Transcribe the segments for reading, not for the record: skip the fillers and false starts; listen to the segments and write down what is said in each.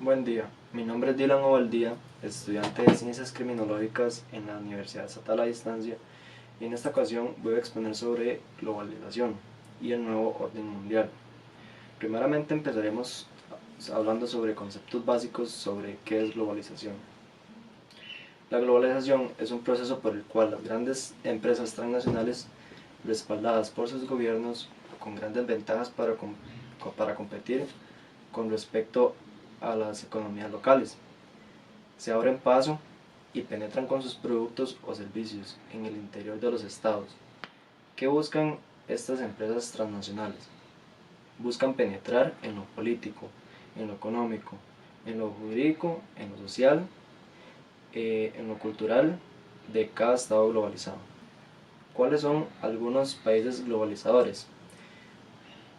Buen día, mi nombre es Dylan Ovaldía, estudiante de Ciencias Criminológicas en la Universidad Estatal a Distancia, y en esta ocasión voy a exponer sobre globalización y el nuevo orden mundial. Primeramente empezaremos hablando sobre conceptos básicos sobre qué es globalización. La globalización es un proceso por el cual las grandes empresas transnacionales, respaldadas por sus gobiernos, con grandes ventajas para competir con respecto a las economías locales, se abren paso y penetran con sus productos o servicios en el interior de los estados. ¿Qué buscan estas empresas transnacionales? Buscan penetrar en lo político, en lo económico, en lo jurídico, en lo social, en lo cultural de cada estado globalizado. ¿Cuáles son algunos países globalizadores?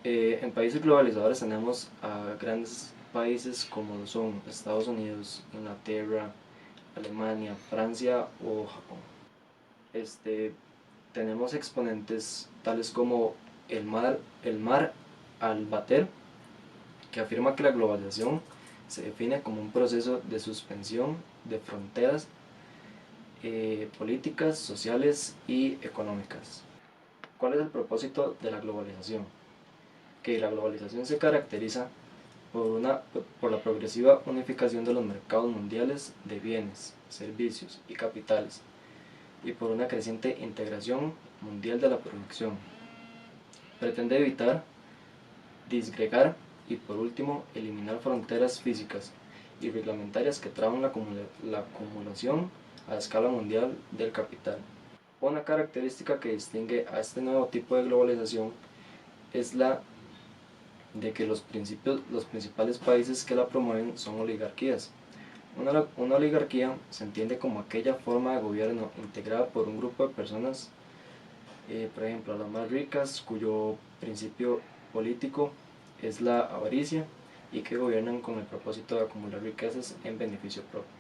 En países globalizadores tenemos a grandes países como lo son Estados Unidos, Inglaterra, Alemania, Francia o Japón. Este, Tenemos exponentes tales como el mar Albater, que afirma que la globalización se define como un proceso de suspensión de fronteras políticas, sociales y económicas. ¿Cuál es el propósito de la globalización? Que la globalización se caracteriza por la progresiva unificación de los mercados mundiales de bienes, servicios y capitales, y por una creciente integración mundial de la producción. Pretende evitar, disgregar y por último eliminar fronteras físicas y reglamentarias que traban la acumulación a escala mundial del capital. Una característica que distingue a este nuevo tipo de globalización es la de que los principales países que la promueven son oligarquías. Una oligarquía se entiende como aquella forma de gobierno integrada por un grupo de personas, por ejemplo, las más ricas, cuyo principio político es la avaricia y que gobiernan con el propósito de acumular riquezas en beneficio propio.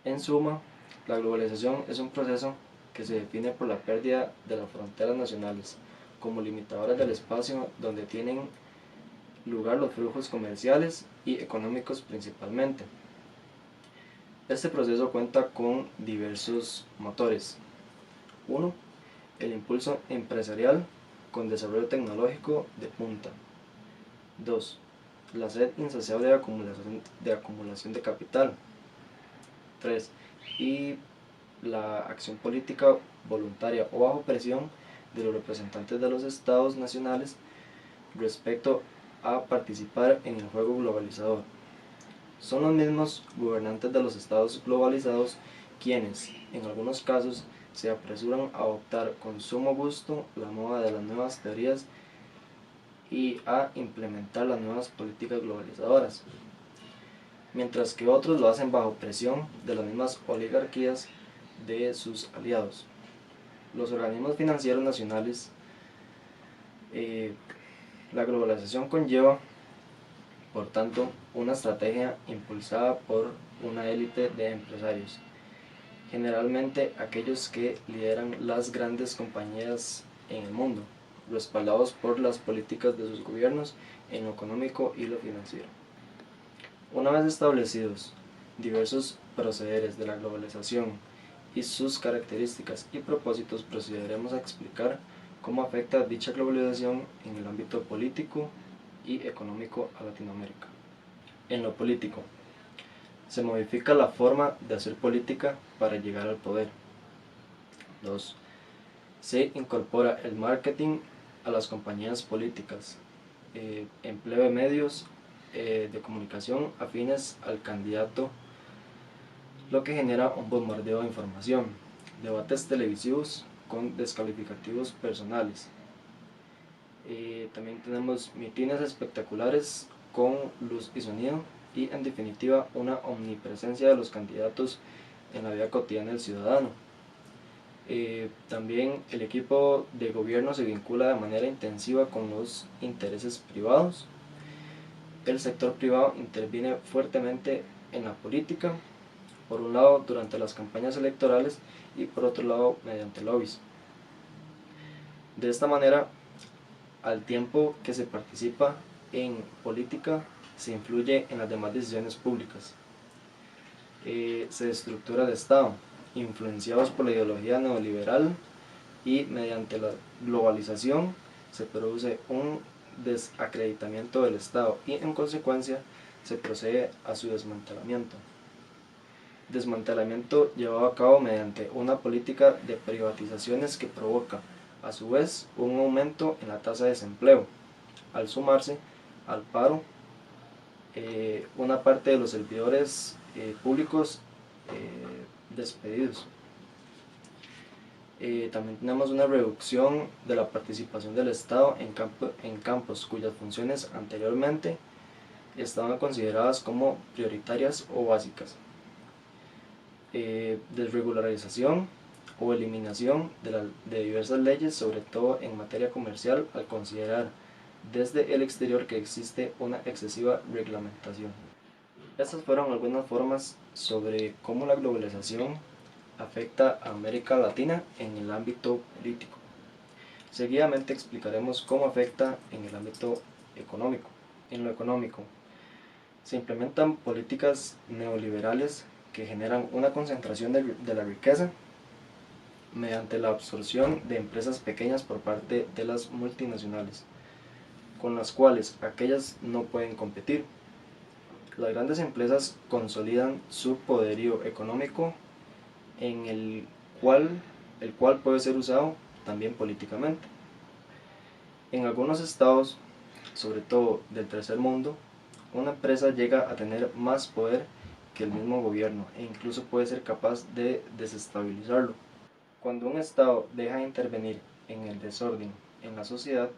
En suma, la globalización es un proceso que se define por la pérdida de las fronteras nacionales como limitadoras del espacio donde tienen lugar los flujos comerciales y económicos principalmente. Este proceso cuenta con diversos motores. 1. El impulso empresarial con desarrollo tecnológico de punta. 2. La sed insaciable de acumulación de capital. 3. Y la acción política voluntaria o bajo presión de los representantes de los estados nacionales respecto a participar en el juego globalizador. Son los mismos gobernantes de los estados globalizados quienes, en algunos casos, se apresuran a adoptar con sumo gusto la moda de las nuevas teorías y a implementar las nuevas políticas globalizadoras, mientras que otros lo hacen bajo presión de las mismas oligarquías de sus aliados. Los organismos financieros nacionales, la globalización conlleva, por tanto, una estrategia impulsada por una élite de empresarios, generalmente aquellos que lideran las grandes compañías en el mundo, respaldados por las políticas de sus gobiernos en lo económico y lo financiero. Una vez establecidos diversos procederes de la globalización y sus características y propósitos, procederemos a explicar cómo afecta dicha globalización en el ámbito político y económico a Latinoamérica. En lo político, se modifica la forma de hacer política para llegar al poder. 2. Se incorpora el marketing a las compañías políticas, empleo de medios de comunicación afines al candidato, lo que genera un bombardeo de información, debates televisivos con descalificativos personales. También tenemos mitines espectaculares con luz y sonido y, en definitiva, una omnipresencia de los candidatos en la vida cotidiana del ciudadano. También el equipo de gobierno se vincula de manera intensiva con los intereses privados. El sector privado interviene fuertemente en la política, por un lado durante las campañas electorales y por otro lado mediante lobbies. De esta manera, al tiempo que se participa en política, se influye en las demás decisiones públicas. Se estructura el Estado, influenciados por la ideología neoliberal, y mediante la globalización se produce un desacreditamiento del Estado y en consecuencia se procede a su desmantelamiento. Desmantelamiento llevado a cabo mediante una política de privatizaciones que provoca a su vez un aumento en la tasa de desempleo, al sumarse al paro una parte de los servidores públicos despedidos. También tenemos una reducción de la participación del Estado en campos cuyas funciones anteriormente estaban consideradas como prioritarias o básicas. Desregularización o eliminación de diversas leyes, sobre todo en materia comercial, al considerar desde el exterior que existe una excesiva reglamentación. Estas fueron algunas formas sobre cómo la globalización afecta a América Latina en el ámbito político. Seguidamente explicaremos cómo afecta en el ámbito económico. En lo económico, se implementan políticas neoliberales que generan una concentración de la riqueza mediante la absorción de empresas pequeñas por parte de las multinacionales, con las cuales aquellas no pueden competir. Las grandes empresas consolidan su poderío económico en el cual puede ser usado también políticamente. En algunos estados, sobre todo del tercer mundo, una empresa llega a tener más poder que el mismo gobierno e incluso puede ser capaz de desestabilizarlo. Cuando un estado deja de intervenir en el desorden en la sociedad,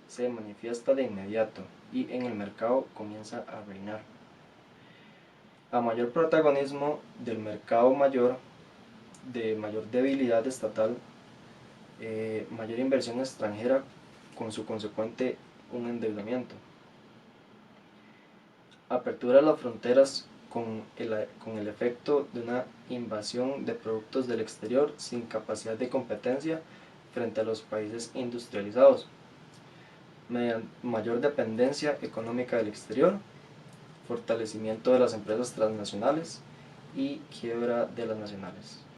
se manifiesta de inmediato y en el mercado comienza a reinar. A mayor protagonismo del mercado de mayor debilidad estatal, mayor inversión extranjera con su consecuente un endeudamiento. Apertura de las fronteras con el efecto de una invasión de productos del exterior sin capacidad de competencia frente a los países industrializados. Mayor dependencia económica del exterior, fortalecimiento de las empresas transnacionales y quiebra de las nacionales.